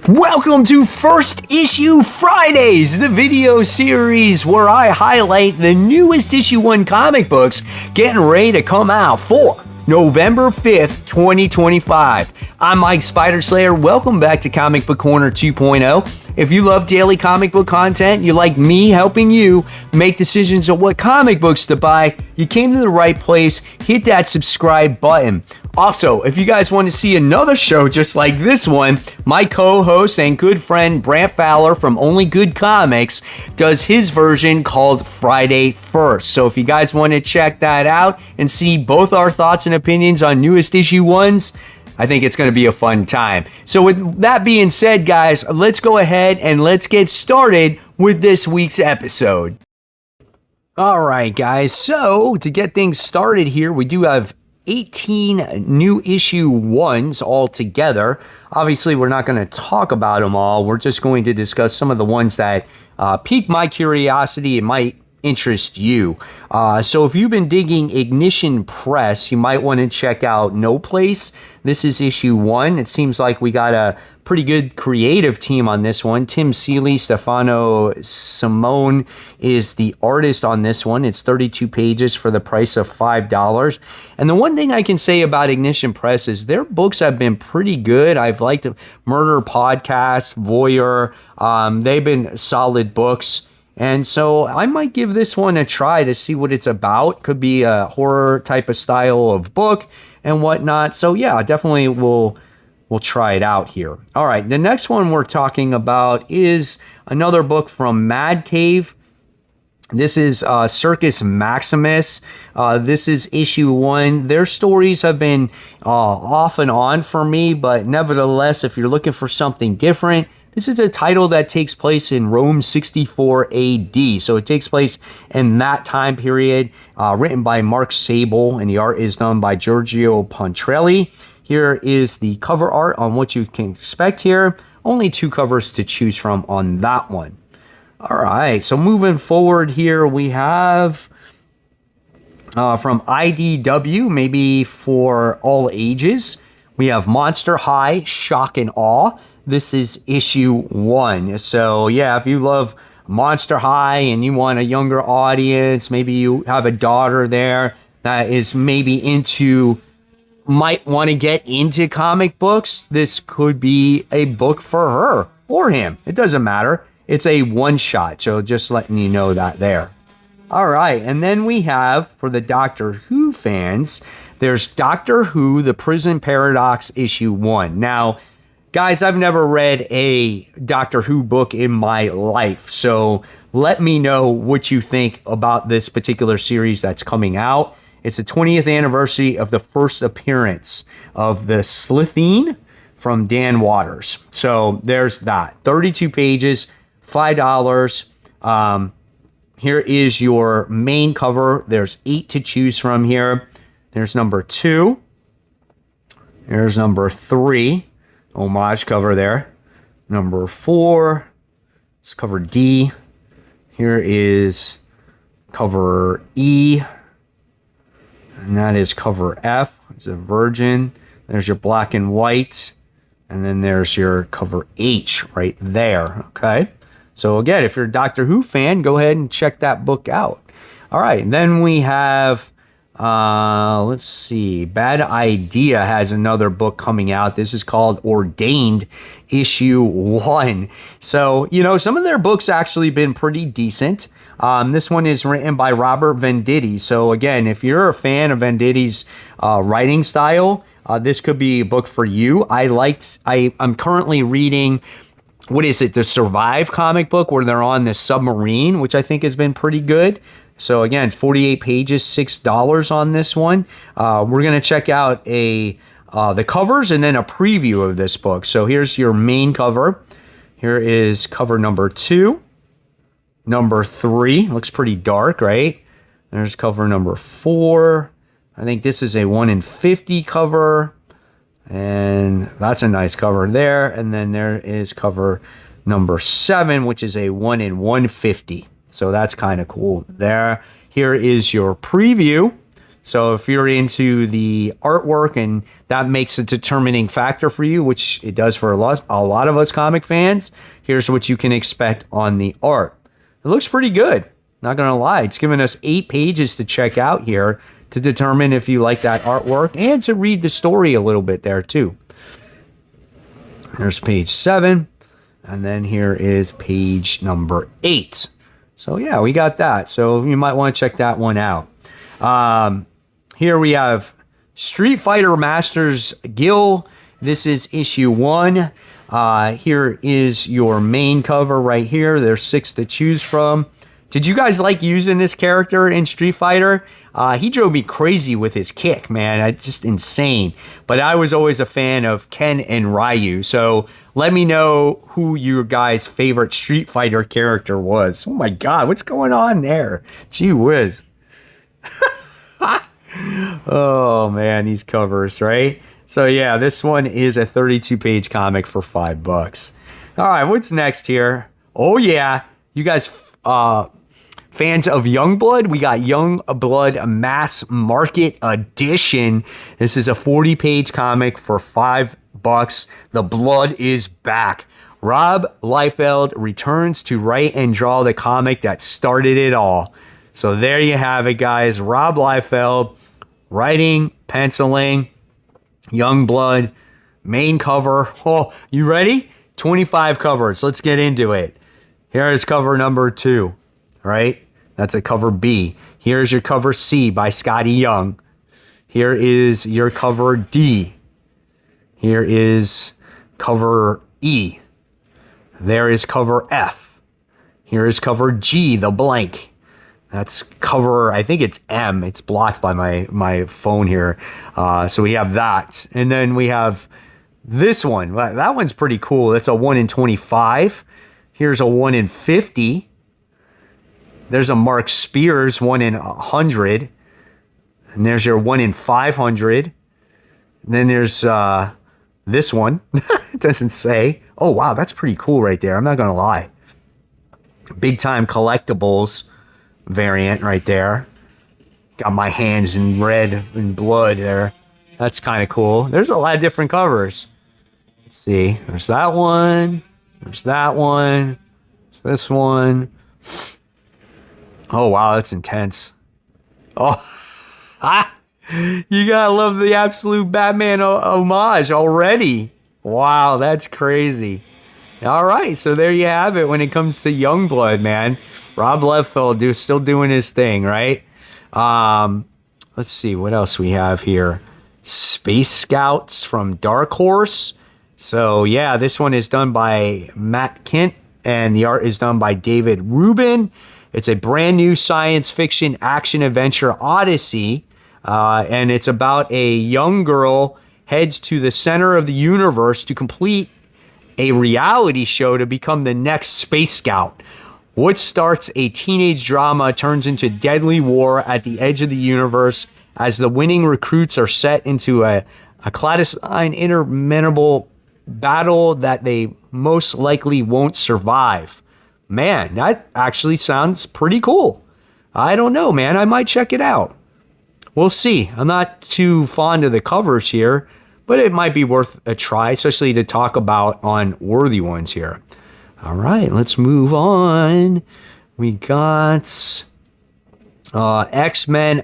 Welcome to First Issue Fridays, the video series where I highlight the newest issue 1 comic books getting ready to come out for November 5th, 2025. I'm Mike Spider-Slayer. Welcome back to Comic Book Corner 2.0. If you love daily comic book content, you like me helping you make decisions on what comic books to buy, you came to the right place. Hit that subscribe button. Also, if you guys want to see another show just like this one, my co-host and good friend Brant Fowler from Only Good Comics does his version called Friday First. So if you guys want to check that out and see both our thoughts and opinions on newest issue 1s, I think it's going to be a fun time. So with that being said, guys, let's go ahead and let's get started with this week's episode. All right, guys. So to get things started here, we do have 18 new issue 1s all together. Obviously, we're not going to talk about them all. We're just going to discuss some of the ones that piqued my curiosity and might interest you. So if you've been digging Ignition Press, you might want to check out No Place. This is issue 1. It seems like we got a pretty good creative team on this one. Tim Seeley, Stefano Simone is the artist on this one. It's 32 pages for the price of $5. And the one thing I can say about Ignition Press is their books have been pretty good. I've liked Murder Podcast, Voyeur. They've been solid books. And so I might give this one a try to see what it's about. Could be a horror type of style of book and whatnot. So yeah, definitely we'll try it out here. All right, the next one we're talking about is another book from Mad Cave. This is Circus Maximus. This is issue 1. Their stories have been off and on for me, but nevertheless, if you're looking for something different, this is a title that takes place in Rome 64 AD. So it takes place in that time period, written by Mark Sable, and the art is done by Giorgio Pontrelli. Here is the cover art on what you can expect here. Only 2 covers to choose from on that one. All right, so moving forward here, we have from IDW, maybe for all ages, we have Monster High, Shock and Awe. This is issue 1. So yeah, if you love Monster High and you want a younger audience, maybe you have a daughter there that is maybe might want to get into comic books, this could be a book for her or him. It doesn't matter. It's a one-shot, so just letting you know that there. All right, and then we have, for the Doctor Who fans, there's Doctor Who, The Prison Paradox, issue 1. Now, guys, I've never read a Doctor Who book in my life, so let me know what you think about this particular series that's coming out. It's the 20th anniversary of the first appearance of the Slitheen from Dan Waters. So there's that. 32 pages, $5. Here is your main cover. There's 8 to choose from here. There's number 2. There's number 3. Homage cover there. Number 4. It's cover D. Here is cover E. And that is cover F. It's a Virgin. There's your black and white. And then there's your cover H right there. Okay. So again, if you're a Doctor Who fan, go ahead and check that book out. All right. And then we have, let's see. Bad Idea has another book coming out. This is called Ordained, issue 1. So, some of their books actually been pretty decent. This one is written by Robert Venditti. So again, if you're a fan of Venditti's writing style, this could be a book for you. I'm currently reading, the Survive comic book where they're on this submarine, which I think has been pretty good. So again, 48 pages, $6 on this one. We're going to check out the covers and then a preview of this book. So here's your main cover. Here is cover number 2. Number 3 looks pretty dark, right? There's cover number 4. I think this is a 1 in 50 cover. And that's a nice cover there. And then there is cover number 7, which is a 1 in 150. So that's kind of cool there. Here is your preview. So if you're into the artwork and that makes a determining factor for you, which it does for a lot of us comic fans, here's what you can expect on the art. It looks pretty good. Not going to lie. It's given us 8 pages to check out here to determine if you like that artwork and to read the story a little bit there too. There's page 7. And then here is page number 8. So yeah, we got that. So you might want to check that one out. Here we have Street Fighter Masters Guild. This is issue 1. Here is your main cover right here. There's 6 to choose from. Did you guys like using this character in Street Fighter? He drove me crazy with his kick, man. It's just insane. But I was always a fan of Ken and Ryu. So let me know who your guys' favorite Street Fighter character was. Oh my God, what's going on there? Gee whiz. Oh man, these covers, right? So yeah, this one is a 32-page comic for $5. All right, what's next here? Oh yeah, you guys fans of Youngblood? We got Youngblood Mass Market Edition. This is a 40-page comic for $5. The blood is back. Rob Liefeld returns to write and draw the comic that started it all. So there you have it, guys. Rob Liefeld writing, penciling, Youngblood, main cover. Oh, you ready? 25 covers. Let's get into it. Here is cover number 2, right? That's a cover B. Here's your cover C by Scotty Young. Here is your cover D. Here is cover E. There is cover F. Here is cover G, the blank. That's cover, I think it's M. It's blocked by my phone here. So we have that. And then we have this one. That one's pretty cool. That's a 1 in 25. Here's a 1 in 50. There's a Mark Spears 1 in 100. And there's your 1 in 500. And then there's this one. It doesn't say. Oh, wow, that's pretty cool right there. I'm not going to lie. Big Time Collectibles variant right there. Got my hands in red and blood there. That's kind of cool. There's a lot of different covers. Let's see. There's that one. There's that one. There's this one. Oh, wow, that's intense. Oh, you gotta love the absolute Batman homage already. Wow, that's crazy. All right, so there you have it when it comes to Youngblood, man. Rob Liefeld still doing his thing, right? Let's see what else we have here. Space Scouts from Dark Horse. So yeah, this one is done by Matt Kent and the art is done by David Rubin. It's a brand new science fiction action adventure odyssey, and it's about a young girl heads to the center of the universe to complete a reality show to become the next Space Scout. What starts a teenage drama turns into deadly war at the edge of the universe as the winning recruits are set into a clandestine, interminable battle that they most likely won't survive. Man, that actually sounds pretty cool. I don't know, man. I might check it out. We'll see. I'm not too fond of the covers here, but it might be worth a try, especially to talk about on worthy ones here. All right, let's move on. We got X-Men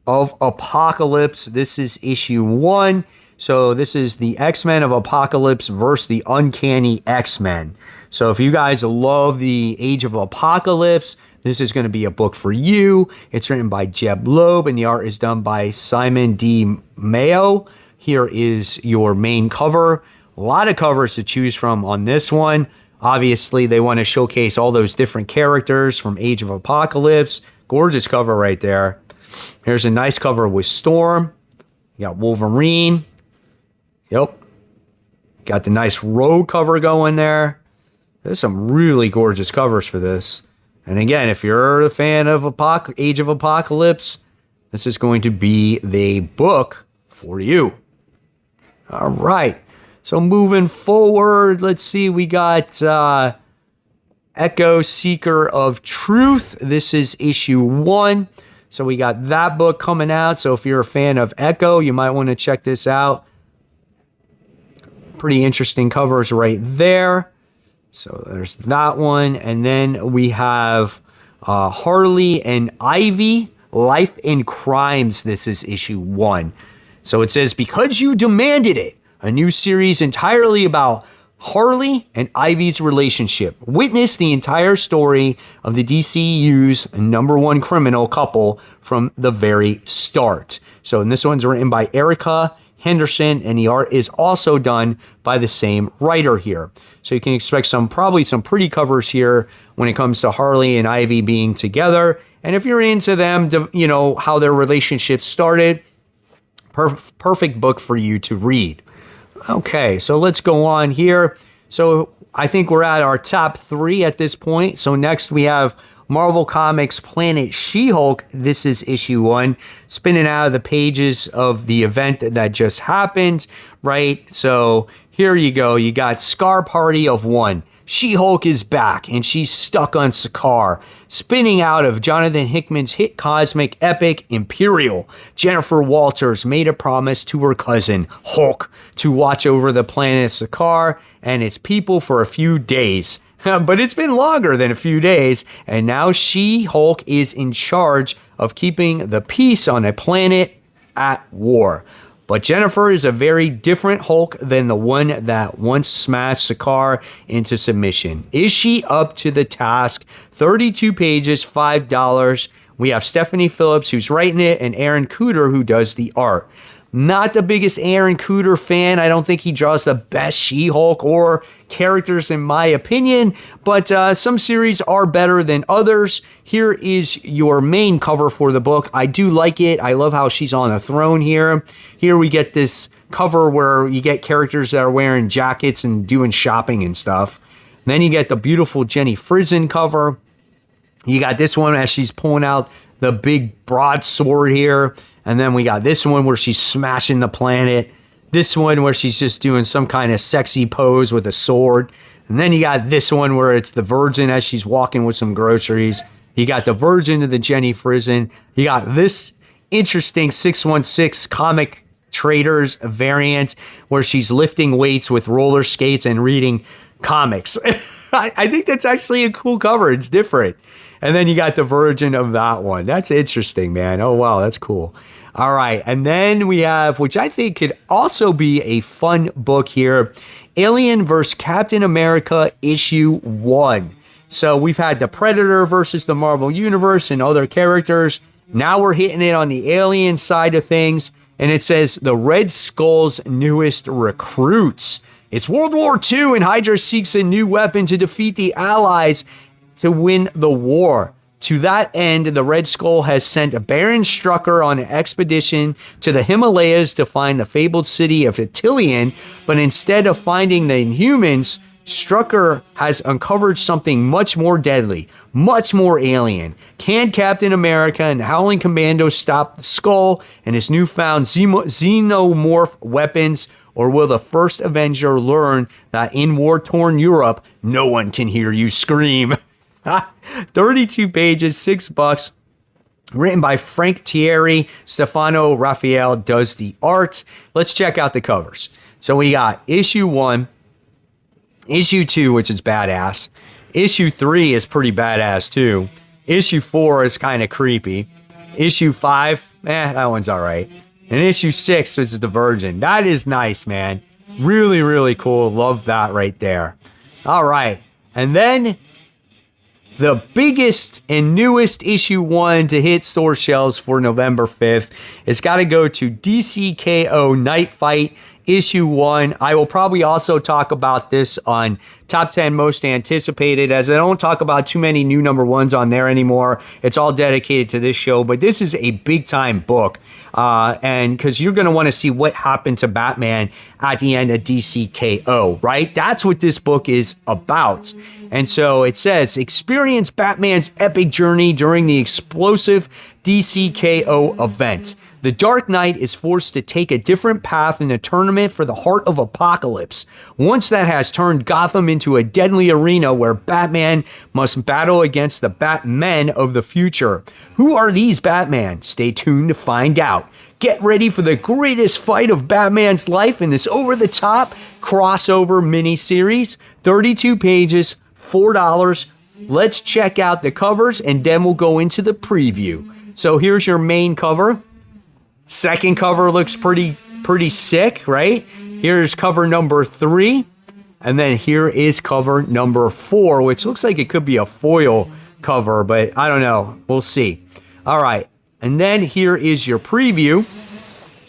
of Apocalypse. This is issue 1. So this is the X-Men of Apocalypse versus the Uncanny X-Men. So if you guys love the Age of Apocalypse, this is going to be a book for you. It's written by Jeb Loeb, and the art is done by Simon D. Mayo. Here is your main cover. A lot of covers to choose from on this one. Obviously, they want to showcase all those different characters from Age of Apocalypse. Gorgeous cover right there. Here's a nice cover with Storm. You got Wolverine. Yep. Got the nice Rogue cover going there. There's some really gorgeous covers for this. And again, if you're a fan of Age of Apocalypse, this is going to be the book for you. All right. So moving forward, let's see. We got Echo Seeker of Truth. This is issue 1. So we got that book coming out. So if you're a fan of Echo, you might want to check this out. Pretty interesting covers right there. So there's that one. And then we have Harley and Ivy, Life and Crimes. This is issue 1. So it says, because you demanded it, a new series entirely about Harley and Ivy's relationship. Witness the entire story of the DCU's #1 criminal couple from the very start. So, and this one's written by Erica Henderson, and the art is also done by the same writer here. So you can expect probably some pretty covers here when it comes to Harley and Ivy being together. And if you're into them, you know, how their relationship started, perfect book for you to read. Okay, so let's go on here. So I think we're at our top 3 at this point. So next we have Marvel Comics Planet She-Hulk. This is issue 1, spinning out of the pages of the event that just happened, right? So here you go. You got Scar Party of 1. She-Hulk is back, and she's stuck on Sakaar. Spinning out of Jonathan Hickman's hit cosmic epic Imperial, Jennifer Walters made a promise to her cousin, Hulk, to watch over the planet Sakaar and its people for a few days. But it's been longer than a few days, and now She-Hulk is in charge of keeping the peace on a planet at war. But Jennifer is a very different Hulk than the one that once smashed Sakaar into submission. Is she up to the task? 32 pages, $5. We have Stephanie Phillips, who's writing it, and Aaron Cooter, who does the art. Not the biggest Aaron Cooter fan. I don't think he draws the best She-Hulk or characters in my opinion, but some series are better than others. Here is your main cover for the book. I do like it. I love how she's on a throne here. Here we get this cover where you get characters that are wearing jackets and doing shopping and stuff. And then you get the beautiful Jenny Frison cover. You got this one as she's pulling out the big broadsword here. And then we got this one where she's smashing the planet. This one where she's just doing some kind of sexy pose with a sword. And then you got this one where it's the Virgin as she's walking with some groceries. You got the Virgin of the Jenny Frison. You got this interesting 616 comic traders variant where she's lifting weights with roller skates and reading comics. I think that's actually a cool cover. It's different. And then you got the Virgin of that one. That's interesting, man. Oh, wow, that's cool. All right, and then we have, which I think could also be a fun book here, Alien vs. Captain America issue 1. So we've had the Predator versus the Marvel Universe and other characters. Now we're hitting it on the Alien side of things, and it says the Red Skull's newest recruits. It's World War II, and Hydra seeks a new weapon to defeat the Allies to win the war. To that end, the Red Skull has sent Baron Strucker on an expedition to the Himalayas to find the fabled city of Italian, but instead of finding the Inhumans, Strucker has uncovered something much more deadly, much more alien. Can Captain America and the Howling Commandos stop the Skull and his newfound xenomorph weapons, or will the first Avenger learn that in war-torn Europe, no one can hear you scream? 32 pages, $6. Written by Frank Thierry. Stefano Raphael does the art. Let's check out the covers. So we got issue 1, issue 2, which is badass. Issue 3 is pretty badass too. Issue 4 is kind of creepy. Issue 5, that one's all right. And issue 6, which is the Virgin. That is nice, man. Really, really cool. Love that right there. All right. And then the biggest and newest issue 1 to hit store shelves for November 5th. It's got to go to DCKO Night Fight issue 1. I will probably also talk about this on Top 10 Most Anticipated, as I don't talk about too many new number 1s on there anymore. It's all dedicated to this show, but this is a big time book. And because you're going to want to see what happened to Batman at the end of DCKO, right? That's what this book is about. And so it says, experience Batman's epic journey during the explosive DCKO event. The Dark Knight is forced to take a different path in the tournament for the Heart of Apocalypse. Once that has turned Gotham into a deadly arena where Batman must battle against the Batmen of the future. Who are these Batman? Stay tuned to find out. Get ready for the greatest fight of Batman's life in this over-the-top crossover miniseries. 32 pages, $4. Let's check out the covers and then we'll go into the preview. So here's your main cover. Second cover looks pretty sick, right? Here's cover number 3. And then here is cover number 4, which looks like it could be a foil cover, but I don't know. We'll see. All right. And then here is your preview.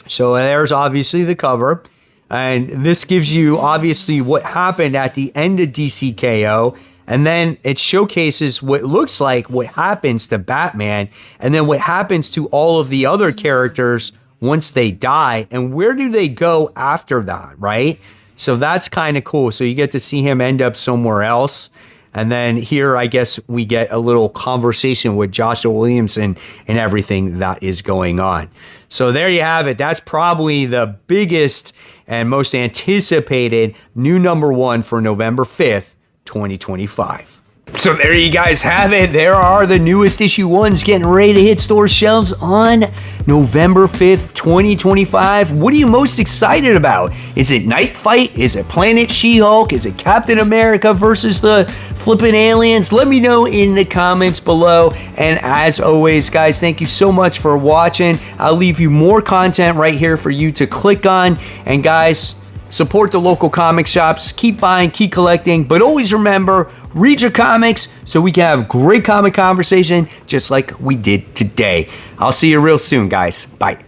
So there's obviously the cover. And this gives you obviously what happened at the end of DCKO. And then it showcases what looks like what happens to Batman and then what happens to all of the other characters once they die and where do they go after that, right? So that's kind of cool. So you get to see him end up somewhere else. And then here, I guess we get a little conversation with Joshua Williamson and everything that is going on. So there you have it. That's probably the biggest and most anticipated new #1 for November 5th. 2025. So there you guys have it. There are the newest issue ones getting ready to hit store shelves on November 5th, 2025. What are you most excited about? Is it Night Fight? Is it Planet She-Hulk? Is it Captain America versus the flippin' aliens? Let me know in the comments below. And as always, guys, thank you so much for watching. I'll leave you more content right here for you to click on. And guys, support the local comic shops. Keep buying, keep collecting, but always remember, read your comics so we can have great comic conversation just like we did today. I'll see you real soon, guys. Bye.